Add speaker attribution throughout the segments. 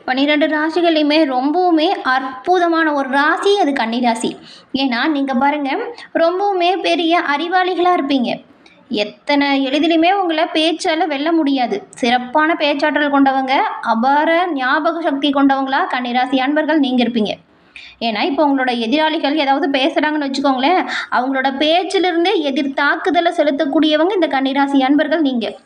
Speaker 1: 12 ராசிகள்லையுமே ரொம்பவுமே அற்புதமான ஒரு ராசி அது கன்னி ராசி. ஏன்னா நீங்கள் பாருங்கள், ரொம்பவுமே பெரிய அறிவாளிகளாக இருப்பீங்க. எத்தனை எளிதிலுமே உங்களை பேச்சால் வெல்ல முடியாது. சிறப்பான பேச்சாற்றல் கொண்டவங்க, அபார ஞாபக சக்தி கொண்டவங்களா கன்னிராசி அன்பர்கள் நீங்கள் இருப்பீங்க. ஏன்னா இப்போ உங்களோட எதிராளிகள் ஏதாவது பேசுகிறாங்கன்னு வச்சுக்கோங்களேன், அவங்களோட பேச்சிலிருந்தே எதிர் தாக்குதலை செலுத்தக்கூடியவங்க இந்த கன்னிராசி அன்பர்கள் நீங்கள்.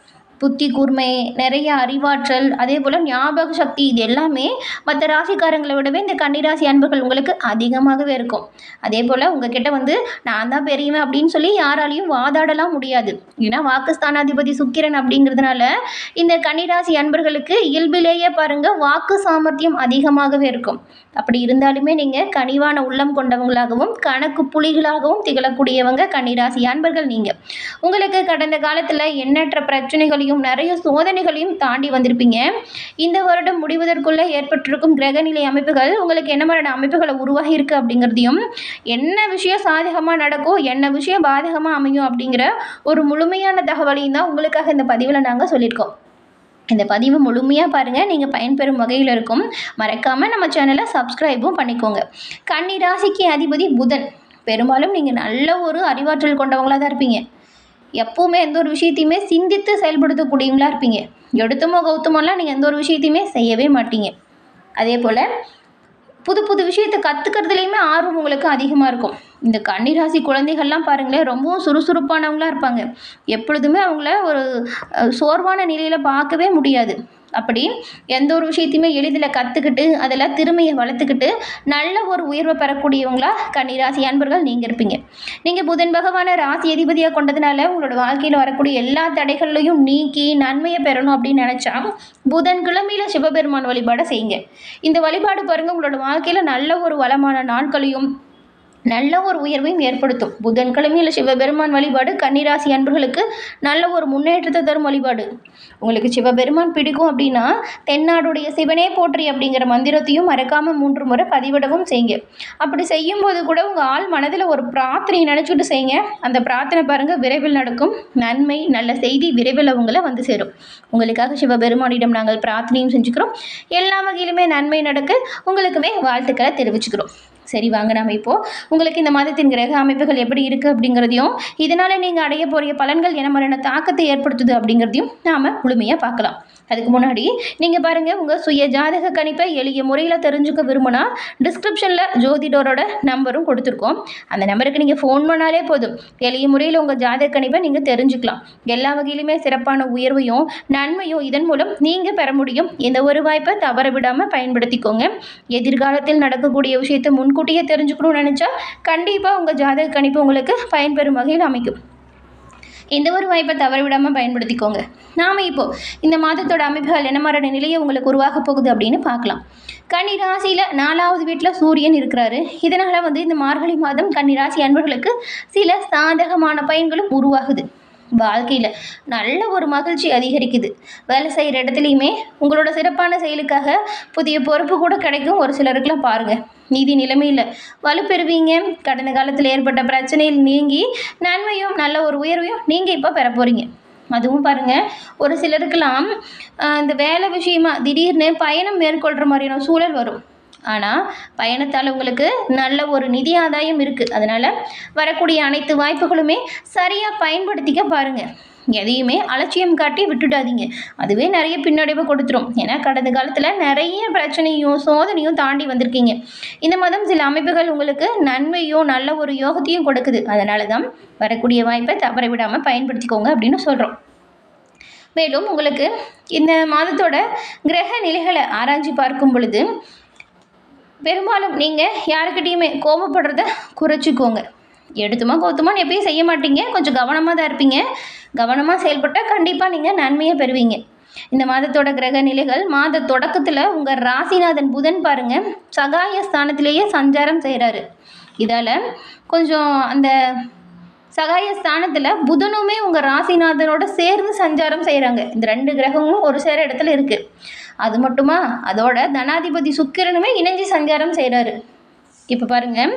Speaker 1: புத்தி கூர்மை, நிறைய அறிவாற்றல், அதே போல் ஞாபக சக்தி, இது எல்லாமே மற்ற ராசிக்காரங்களை விடவே இந்த கன்னிராசி அன்பர்கள் உங்களுக்கு அதிகமாகவே இருக்கும். அதே போல் உங்ககிட்ட வந்து நான் தான் பெரியவன் அப்படின்னு சொல்லி யாராலையும் வாதாடலாம் முடியாது. ஏன்னா வாக்குஸ்தானாதிபதி சுக்கிரன் அப்படிங்கிறதுனால இந்த கன்னிராசி அன்பர்களுக்கு இயல்பிலேயே பாருங்கள் வாக்கு சாமர்த்தியம் அதிகமாகவே இருக்கும். அப்படி இருந்தாலுமே நீங்கள் கனிவான உள்ளம் கொண்டவங்களாகவும் கணக்கு புலிகளாகவும் திகழக்கூடியவங்க கன்னிராசி அன்பர்கள் நீங்கள். உங்களுக்கு கடந்த காலத்தில் எண்ணற்ற பிரச்சனைகளையும் நிறைய சோதனைகளையும் தாண்டி வந்திருப்பீங்க. இந்த வருடம் முடிவதற்குள்ளே ஏற்பட்டிருக்கும் கிரகநிலை அமைப்புகள் உங்களுக்கு என்ன மாதிரியான அமைப்புகளை உருவாகி இருக்கு அப்படிங்கிறதையும், என்ன விஷயம் சாதகமாக நடக்கும், என்ன விஷயம் பாதகமாக அமையும் அப்படிங்கிற ஒரு முழுமையான தகவலையும் தான் உங்களுக்காக இந்த பதிவில் நாங்கள் சொல்லியிருக்கோம். இந்த பதிவு முழுமையாக பாருங்கள், நீங்கள் பயன்பெறும் வகையில் இருக்கும். மறக்காமல் நம்ம சேனலை சப்ஸ்கிரைபும் பண்ணிக்கோங்க. கன்னி ராசிக்கு அதிபதி புதன். பெரும்பாலும் நீங்கள் நல்ல ஒரு அறிவாற்றல் கொண்டவங்களாக தான் இருப்பீங்க. எப்போவுமே எந்த ஒரு விஷயத்தையுமே சிந்தித்து செயல்படுத்தக்கூடியவங்களா இருப்பீங்க. எடுத்தமோ கௌத்தமோலாம் நீங்கள் எந்த ஒரு விஷயத்தையுமே செய்யவே மாட்டீங்க. அதே போல் புது புது விஷயத்தை கற்றுக்கிறதுலையுமே ஆர்வம் உங்களுக்கு அதிகமாக இருக்கும். இந்த கன்னிராசி குழந்தைகள்லாம் பாருங்களேன், ரொம்பவும் சுறுசுறுப்பானவங்களாக இருப்பாங்க. எப்பொழுதுமே அவங்கள ஒரு சோர்வான நிலையில் பார்க்கவே முடியாது. அப்படி எந்த ஒரு விஷயத்தையுமே எளிதில் கற்றுக்கிட்டு அதில் திறமையை வளர்த்துக்கிட்டு நல்ல ஒரு உயர்வை பெறக்கூடியவங்களா கன்னிராசி அன்பர்கள் நீங்கள் இருப்பீங்க. நீங்கள் புதன் பகவானை ராசி அதிபதியாக கொண்டதுனால உங்களோட வாழ்க்கையில் வரக்கூடிய எல்லா தடைகள்லையும் நீக்கி நன்மையை பெறணும் அப்படின்னு நினச்சா புதன் கிழமையில் சிவபெருமான் வழிபாடை செய்யுங்க. இந்த வழிபாடு பாருங்கள் உங்களோட வாழ்க்கையில் நல்ல ஒரு வளமான நாட்களையும் நல்ல ஒரு உயர்வையும் ஏற்படுத்தும். புதன்கிழமையில் சிவபெருமான் வழிபாடு கன்னிராசி அன்பர்களுக்கு நல்ல ஒரு முன்னேற்றத்தை தரும் வழிபாடு. உங்களுக்கு சிவபெருமான் பிடிக்கும் அப்படின்னா தென்னாடுடைய சிவனே போற்றி அப்படிங்கிற மந்திரத்தையும் மறக்காமல் 3 முறை பதிவிடவும் செய்யுங்க. அப்படி செய்யும்போது கூட உங்கள் ஆள் மனதில் ஒரு பிரார்த்தனை நினச்சிட்டு செய்யுங்க. அந்த பிரார்த்தனை பாருங்கள் விரைவில் நடக்கும். நன்மை நல்ல செய்தி விரைவில் அவங்கள வந்து சேரும். உங்களுக்காக சிவபெருமானிடம் நாங்கள் பிரார்த்தனையும் செஞ்சுக்கிறோம். எல்லா வகையிலுமே நன்மை நடக்க உங்களுக்குமே வாழ்த்துக்களை தெரிவிச்சுக்கிறோம். சரி, வாங்க நாம் இப்போது உங்களுக்கு இந்த மாதத்தின் கிரக அமைப்புகள் எப்படி இருக்குது அப்படிங்கிறதையும், இதனால் நீங்கள் அடைய போகிற பலன்கள் என்ன மாதிரியான தாக்கத்தை ஏற்படுத்துது அப்படிங்கிறதையும் நாம் முழுமையாக பார்க்கலாம். அதுக்கு முன்னாடி நீங்கள் பாருங்கள், உங்கள் சுய ஜாதக கணிப்பை எளிய முறையில் தெரிஞ்சுக்க விரும்பினா டிஸ்கிரிப்ஷனில் ஜோதிடரோட நம்பரும் கொடுத்துருக்கோம். அந்த நம்பருக்கு நீங்கள் ஃபோன் பண்ணாலே போதும். எளிய முறையில் உங்கள் ஜாதக கணிப்பை நீங்கள் தெரிஞ்சுக்கலாம். எல்லா வகையிலுமே சிறப்பான உயர்வையும் நன்மையும் இதன் மூலம் நீங்கள் பெற முடியும். இந்த ஒரு வாய்ப்பை தவற விடாமல் பயன்படுத்திக்கோங்க. எதிர்காலத்தில் நடக்கக்கூடிய விஷயத்தை முன்கூட்டியே தெரிஞ்சுக்கணும்னு நினச்சா கண்டிப்பாக உங்கள் ஜாதக கணிப்பு உங்களுக்கு பயன்பெறும் வகையில் அமைக்கும். இந்த ஒரு வாய்ப்பை தவறவிடாமல் பயன்படுத்திக்கோங்க. நாம் இப்போது இந்த மாதத்தோட அமைப்புகள் என்ன மாதிரியான நிலையை உங்களுக்கு உருவாக போகுது அப்படின்னு பார்க்கலாம். கன்னி ராசியில் 4வது வீட்டில் சூரியன் இருக்கிறாரு. இதனால் வந்து இந்த மார்கழி மாதம் கன்னி ராசி அன்பர்களுக்கு சில சாதகமான பயன்களும் உருவாகுது. வாழ்க்கையில் நல்ல ஒரு மகிழ்ச்சி அதிகரிக்குது. வேலை செய்கிற இடத்துலையுமே உங்களோட சிறப்பான செயலுக்காக புதிய பொறுப்பு கூட கிடைக்கும். ஒரு சிலருக்குலாம் பாருங்கள், நிதி நிலைமையில் வலுப்பெறுவீங்க. கடந்த காலத்தில் ஏற்பட்ட பிரச்சனையில் நீங்கி நன்மையும் நல்ல ஒரு உயர்வையும் நீங்கள் இப்போ பெற போகிறீங்க. அதுவும் பாருங்கள், ஒரு சிலருக்கெல்லாம் இந்த வேலை விஷயமா திடீர்னு பயணம் மேற்கொள்கிற மாதிரியான சூழல் வரும். ஆனால் பயணத்தால் உங்களுக்கு நல்ல ஒரு நிதி ஆதாயம் இருக்குது. அதனால் வரக்கூடிய அனைத்து வாய்ப்புகளுமே சரியாக பயன்படுத்திக்க பாருங்கள். எதையுமே அலட்சியம் காட்டி விட்டுடாதீங்க. அதுவே நிறைய பின்னடைவை கொடுத்துரும். ஏன்னா கடந்த காலத்தில் நிறைய பிரச்சனையும் சோதனையும் தாண்டி வந்திருக்கீங்க. இந்த மாதம் சில அமைப்புகள் உங்களுக்கு நன்மையும் நல்ல ஒரு யோகத்தையும் கொடுக்குது. அதனால தான் வரக்கூடிய வாய்ப்பை தவற விடாமல் பயன்படுத்திக்கோங்க அப்படின்னு சொல்கிறோம். மேலும் உங்களுக்கு இந்த மாதத்தோட கிரக நிலைகளை ஆராய்ச்சி பார்க்கும் பொழுது பெரும்பாலும் நீங்கள் யாருக்கிட்டையுமே கோபப்படுறத குறைச்சிக்கோங்க. எடுத்துமா கௌத்தமான்னு எப்பயும் செய்ய மாட்டீங்க. கொஞ்சம் கவனமாக தான் இருப்பீங்க. கவனமாக செயல்பட்டால் கண்டிப்பாக நீங்கள் நன்மையை பெறுவீங்க. இந்த மாதத்தோட கிரக நிலைகள் மாத தொடக்கத்தில் உங்கள் ராசிநாதன் புதன் பாருங்கள் சகாய ஸ்தானத்திலேயே சஞ்சாரம் செய்கிறாரு. இதால் கொஞ்சம் அந்த சகாய ஸ்தானத்தில் புதனுமே உங்கள் ராசிநாதனோட சேர்ந்து சஞ்சாரம் செய்கிறாங்க. இந்த 2 கிரகமும் ஒரு சேர இடத்துல இருக்குது. அது மட்டுமா, அதோட தனாதிபதி சுக்கிரனுமே இணைஞ்சு சஞ்சாரம் செய்கிறாரு. இப்போ பாருங்கள்,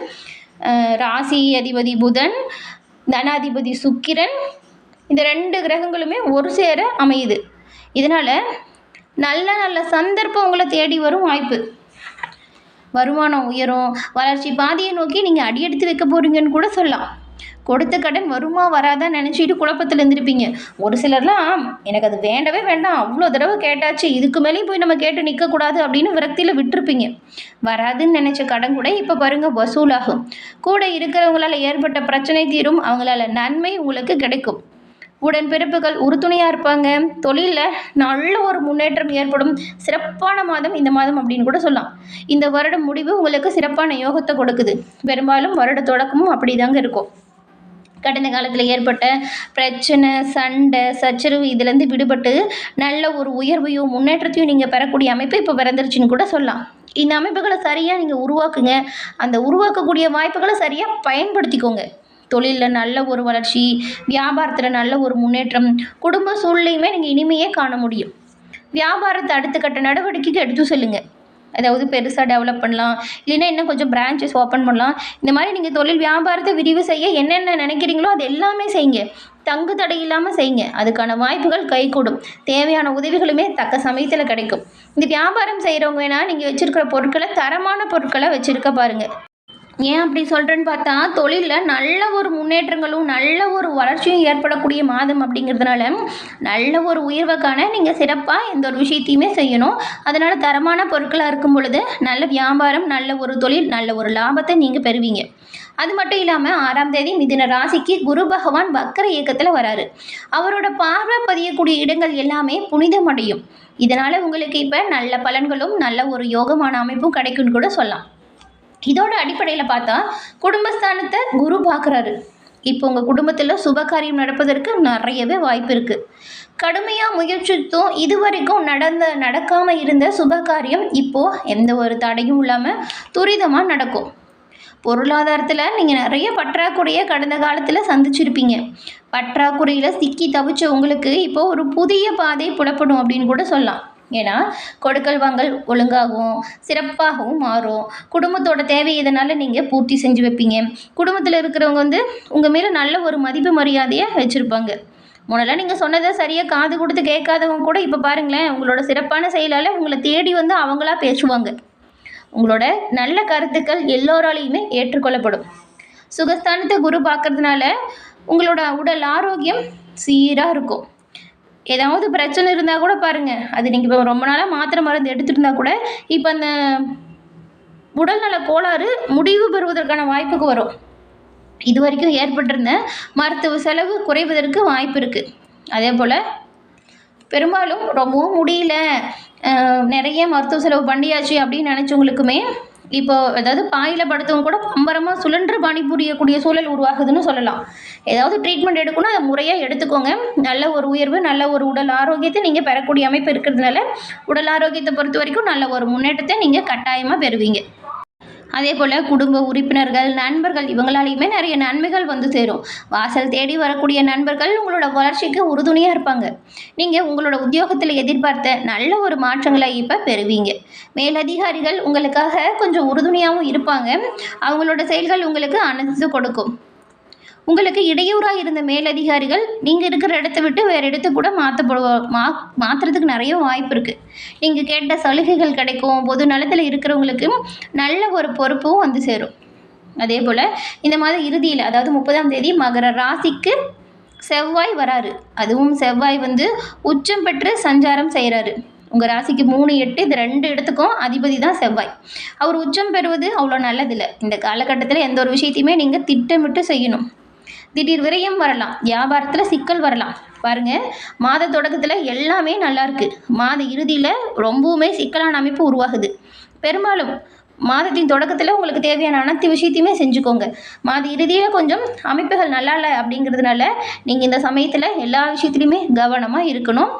Speaker 1: ராசி அதிபதி புதன், தனாதிபதி சுக்கிரன், இந்த 2 கிரகங்களுமே ஒரு சேர அமையுது. இதனால் நல்ல நல்ல சந்தர்ப்பம் உங்களை தேடி வரும் வாய்ப்பு. வருமானம் உயரும். வளர்ச்சி பாதையை நோக்கி நீங்கள் அடியெடுத்து வைக்க போகிறீங்கன்னு கூட சொல்லலாம். கொடுத்த கடன் வருமா வராதான் நினச்சிட்டு குழப்பத்தில் இருந்திருப்பீங்க. ஒரு சிலர்லாம் எனக்கு அது வேண்டவே வேண்டாம், அவ்வளோ தடவை கேட்டாச்சு, இதுக்கு மேலேயும் போய் நம்ம கேட்டு நிற்கக்கூடாது அப்படின்னு விரக்தியில் விட்டுருப்பீங்க. வராதுன்னு நினச்ச கடன் கூட இப்போ பாருங்கள் வசூலாகும். கூட இருக்கிறவங்களால ஏற்பட்ட பிரச்சனை தீரும். அவங்களால நன்மை உங்களுக்கு கிடைக்கும். உடன்பிறப்புகள் உறுதுணையாக இருப்பாங்க. தொழிலில் நல்ல ஒரு முன்னேற்றம் ஏற்படும். சிறப்பான மாதம் இந்த மாதம் அப்படின்னு கூட சொல்லலாம். இந்த வருடம் முடிவு உங்களுக்கு சிறப்பான யோகத்தை கொடுக்குது. பெரும்பாலும் வருட தொடக்கமும் அப்படி தாங்க இருக்கும். கடந்த காலத்தில் ஏற்பட்ட பிரச்சனை, சண்டை, சச்சரவு இதிலேருந்து விடுபட்டு நல்ல ஒரு உயர்வையும் முன்னேற்றத்தையும் நீங்கள் பெறக்கூடிய அமைப்பு இப்போ பிறந்துருச்சுன்னு கூட சொல்லலாம். இந்த அமைப்புகளை சரியாக நீங்கள் உருவாக்குங்க. அந்த உருவாக்கக்கூடிய வாய்ப்புகளை சரியாக பயன்படுத்திக்கோங்க. தொழிலில் நல்ல ஒரு வளர்ச்சி, வியாபாரத்தில் நல்ல ஒரு முன்னேற்றம், குடும்ப சூழ்நிலையுமே நீங்கள் இனிமையே காண முடியும். வியாபாரத்தை அடுத்த கட்ட நடவடிக்கைக்கு எடுத்து செல்லுங்கள். அதாவது பெருசாக டெவலப் பண்ணலாம், இல்லைன்னா இன்னும் கொஞ்சம் பிரான்ச்சஸ் ஓப்பன் பண்ணலாம். இந்த மாதிரி நீங்கள் தொழில் வியாபாரத்தை விரிவு செய்ய என்னென்ன நினைக்கிறீங்களோ அது எல்லாமே செய்யுங்க. தங்கு தடை இல்லாமல் செய்யுங்க. அதுக்கான வாய்ப்புகள் கைகூடும். தேவையான உதவிகளுமே தக்க சமயத்தில் கிடைக்கும். இந்த வியாபாரம் செய்கிறவங்க வேணால் நீங்கள் வச்சுருக்கிற பொருட்களை தரமான பொருட்களை வச்சுருக்க பாருங்கள். ஏன் அப்படி சொல்கிறேன்னு பார்த்தா, தொழிலில் நல்ல ஒரு முன்னேற்றங்களும் நல்ல ஒரு வளர்ச்சியும் ஏற்படக்கூடிய மாதம் அப்படிங்கிறதுனால நல்ல ஒரு உயர்வுக்கான நீங்கள் சிறப்பாக எந்த ஒரு விஷயத்தையுமே செய்யணும். அதனால் தரமான பொருட்களாக இருக்கும் பொழுது நல்ல வியாபாரம், நல்ல ஒரு தொழில், நல்ல ஒரு லாபத்தை நீங்கள் பெறுவீங்க. அது மட்டும் இல்லாமல் 6ஆம் தேதி மிதுன ராசிக்கு குரு பகவான் வக்கர இயக்கத்தில் வராரு. அவரோட பார்வை பதியக்கூடிய இடங்கள் எல்லாமே புனிதமடையும். இதனால் உங்களுக்கு இப்போ நல்ல பலன்களும் நல்ல ஒரு யோகமான அமைப்பும் கிடைக்கும்னு கூட சொல்லலாம். இதோட அடிப்படையில் பார்த்தா குடும்பஸ்தானத்தை குரு பார்க்குறாரு. இப்போ உங்கள் குடும்பத்தில் சுபகாரியம் நடப்பதற்கு நிறையவே வாய்ப்பு இருக்குது. கடுமையாக முயற்சித்தும் இதுவரைக்கும் நடக்காமல் இருந்த சுபகாரியம் இப்போது எந்த ஒரு தடையும் இல்லாமல் துரிதமாக நடக்கும். பொருளாதாரத்தில் நீங்கள் நிறைய பற்றாக்குறையை கடந்த காலத்தில் சந்திச்சிருப்பீங்க. பற்றாக்குறையில் சிக்கி தவிச்ச உங்களுக்கு இப்போது ஒரு புதிய பாதை புலப்படும் அப்படின்னு கூட சொல்லலாம். ஏன்னா கொடுக்கல் வாங்கல் ஒழுங்காகவும் சிறப்பாகவும் மாறும். குடும்பத்தோட தேவை இதனால் நீங்கள் பூர்த்தி செஞ்சு வைப்பீங்க. குடும்பத்தில் இருக்கிறவங்க உங்கள் மேலே நல்ல ஒரு மதிப்பு மரியாதையை வச்சுருப்பாங்க. முதல்ல நீங்கள் சொன்னதை சரியாக காது கொடுத்து கேட்காதவங்க கூட இப்போ பாருங்களேன், உங்களோட சிறப்பான செயலால் உங்களை தேடி அவங்களா பேசுவாங்க. உங்களோட நல்ல கருத்துக்கள் எல்லோராலையுமே ஏற்றுக்கொள்ளப்படும். சுகஸ்தானத்தை குரு பார்க்கறதுனால உங்களோட உடல் ஆரோக்கியம் சீராக இருக்கும். ஏதாவது பிரச்சனை இருந்தால் கூட பாருங்கள், அது நீங்கள் இப்போ ரொம்ப நாளாக மாத்திரை மருந்து எடுத்துகிட்டு இருந்தால் கூட இப்போ அந்த உடல்நல கோளாறு முடிவு பெறுவதற்கான வாய்ப்புக்கு வரும். இது வரைக்கும் ஏற்பட்டிருந்த மருத்துவ செலவு குறைவதற்கு வாய்ப்பு இருக்குது. அதே போல் பெரும்பாலும் ரொம்பவும் முடியல, நிறைய மருத்துவ செலவு பண்ணியாச்சு அப்படின்னு நினச்சவங்களுக்குமே இப்போது அதாவது பாயில் படுத்தவங்க கூட பம்பரமாக சுழன்று பணிபுரியக்கூடிய சூழல் உருவாகுதுன்னு சொல்லலாம். ஏதாவது ட்ரீட்மெண்ட் எடுக்கணும், அதை முறையாக எடுத்துக்கோங்க. நல்ல ஒரு உயர்வு, நல்ல ஒரு உடல் ஆரோக்கியத்தை நீங்கள் பெறக்கூடிய அமைப்பு இருக்கிறதுனால உடல் ஆரோக்கியத்தை பொறுத்த வரைக்கும் நல்ல ஒரு முன்னேற்றத்தை நீங்கள் கட்டாயமாக பெறுவீங்க. அதே போல் குடும்ப உறுப்பினர்கள், நண்பர்கள் இவங்களாலையுமே நிறைய நன்மைகள் சேரும். வாசல் தேடி வரக்கூடிய நண்பர்கள் உங்களோட வளர்ச்சிக்கு உறுதுணையாக இருப்பாங்க. நீங்கள் உங்களோட உத்தியோகத்தில் எதிர்பார்த்த நல்ல ஒரு மாற்றங்களை இப்போ பெறுவீங்க. மேலதிகாரிகள் உங்களுக்காக கொஞ்சம் உறுதுணையாகவும் இருப்பாங்க. அவங்களோட செயல்கள் உங்களுக்கு அனுசரித்து கொடுக்கும். உங்களுக்கு இடையூறாக இருந்த மேலதிகாரிகள் நீங்கள் இருக்கிற இடத்த விட்டு வேறு இடத்துக்கு கூட மாற்றுறதுக்கு நிறைய வாய்ப்பு இருக்குது. நீங்கள் கேட்ட சலுகைகள் கிடைக்கும். பொது நலத்தில் இருக்கிறவங்களுக்கு நல்ல ஒரு பொறுப்பும் சேரும். அதே போல் இந்த மாதம் இறுதியில் அதாவது 30ஆம் தேதி மகர ராசிக்கு செவ்வாய் வராரு. அதுவும் செவ்வாய் உச்சம் பெற்று சஞ்சாரம் செய்கிறாரு. உங்கள் ராசிக்கு 3, 8 இது 2 இடத்துக்கும் அதிபதி தான் செவ்வாய். அவர் உச்சம் பெறுவது அவ்வளோ நல்லதில்லை. இந்த காலகட்டத்தில் எந்த ஒரு விஷயத்தையுமே நீங்கள் திட்டமிட்டு செய்யணும். திடீர் விரயம் வரலாம், வியாபாரத்தில் சிக்கல் வரலாம். பாருங்கள், மாத தொடக்கத்தில் எல்லாமே நல்லா இருக்குது, மாத இறுதியில் ரொம்பவுமே சிக்கலான அமைப்பு உருவாகுது. பெரும்பாலும் மாதத்தின் தொடக்கத்தில் உங்களுக்கு தேவையான அனைத்து விஷயத்தையுமே செஞ்சுக்கோங்க. மாத இறுதியில் கொஞ்சம் அமைப்புகள் நல்லா இல்லை அப்படிங்கிறதுனால நீங்கள் இந்த சமயத்தில் எல்லா விஷயத்துலையுமே கவனமாக இருக்கணும்.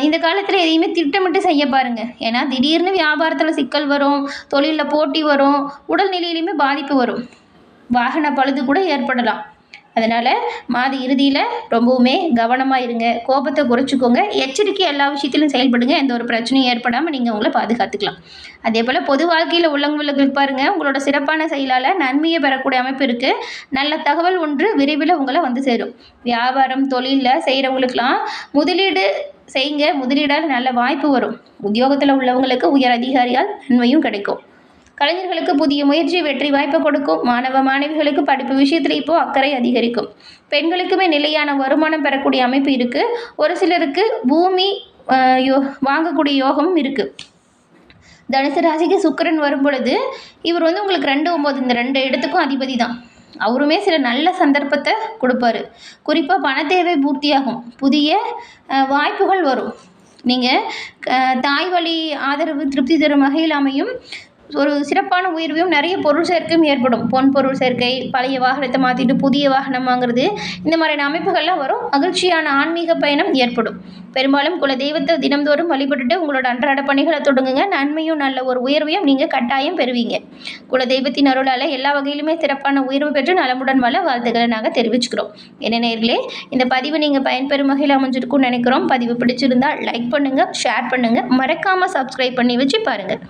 Speaker 1: இந்த காலத்தில் எதையுமே திட்டமிட்டு செய்ய பாருங்கள். ஏன்னா திடீர்னு வியாபாரத்தில் சிக்கல் வரும், தொழிலில் போட்டி வரும், உடல்நிலையிலையுமே பாதிப்பு வரும், வாகன பழுது கூட ஏற்படலாம். அதனால் மாத இறுதியில் ரொம்பவுமே கவனமாக இருங்க. கோபத்தை குறைச்சிக்கோங்க. எச்சரிக்கை எல்லா விஷயத்திலும் செயல்படுங்க. எந்த ஒரு பிரச்சனையும் ஏற்படாமல் நீங்கள் உங்களை பாதுகாத்துக்கலாம். அதே போல் பொது வாழ்க்கையில் உள்ளவங்களுக்கு பாருங்கள், உங்களோட சிறப்பான செயலால் நன்மையை பெறக்கூடிய அமைப்பு இருக்குது. நல்ல தகவல் ஒன்று விரைவில் உங்களை சேரும். வியாபாரம் தொழிலில் செய்கிறவங்களுக்கெல்லாம் முதலீடு செய்யுங்க. முதலீடால் நல்ல வாய்ப்பு வரும். உத்தியோகத்தில் உள்ளவங்களுக்கு உயர் அதிகாரியால் நன்மையும் கிடைக்கும். கலைஞர்களுக்கு புதிய முயற்சி வெற்றி வாய்ப்பை கொடுக்கும். மாணவ மாணவிகளுக்கு படிப்பு விஷயத்தில் இப்போ அக்கறை அதிகரிக்கும். பெண்களுக்குமே நிலையான வருமானம் பெறக்கூடிய அமைப்பு இருக்குது. ஒரு சிலருக்கு பூமி வாங்கக்கூடிய யோகமும் இருக்குது. தனுசு ராசிக்கு சுக்கிரன் வரும் பொழுது இவர் உங்களுக்கு 2, 9 இந்த 2 இடத்துக்கும் அதிபதி தான். அவருமே சில நல்ல சந்தர்ப்பத்தை கொடுப்பாரு. குறிப்பாக பண தேவை பூர்த்தியாகும். புதிய வாய்ப்புகள் வரும். நீங்கள் தாய் வழி ஆதரவு திருப்தி தரும் வகையில் அமையும். ஒரு சிறப்பான உயர்வையும் நிறைய பொருள் சேர்க்கையும் ஏற்படும். பொன் பொருள் சேர்க்கை, பழைய வாகனத்தை மாற்றிட்டு புதிய வாகனம் வாங்குறது, இந்த மாதிரியான அமைப்புகள்லாம் வரும். மகிழ்ச்சியான ஆன்மீக பயணம் ஏற்படும். பெரும்பாலும் குல தெய்வத்தை தினம்தோறும் வழிபட்டுட்டு உங்களோட அன்றாட பணிகளை தொடங்குங்க. நன்மையும் நல்ல ஒரு உயர்வையும் நீங்கள் கட்டாயம் பெறுவீங்க. குல தெய்வத்தின் அருளால் எல்லா வகையிலுமே சிறப்பான உயர்வு பெற்று நலமுடன் வாழ வாழ்த்துக்களை நாங்கள் தெரிவிச்சுக்கிறோம். என்ன நேயர்களே, இந்த பதிவு நீங்கள் பயன்பெறும் வகையில் அமைஞ்சிருக்கும்னு நினைக்கிறோம். பதிவு பிடிச்சிருந்தால் லைக் பண்ணுங்கள், ஷேர் பண்ணுங்கள், மறக்காமல் சப்ஸ்கிரைப் பண்ணி வச்சு பாருங்கள்.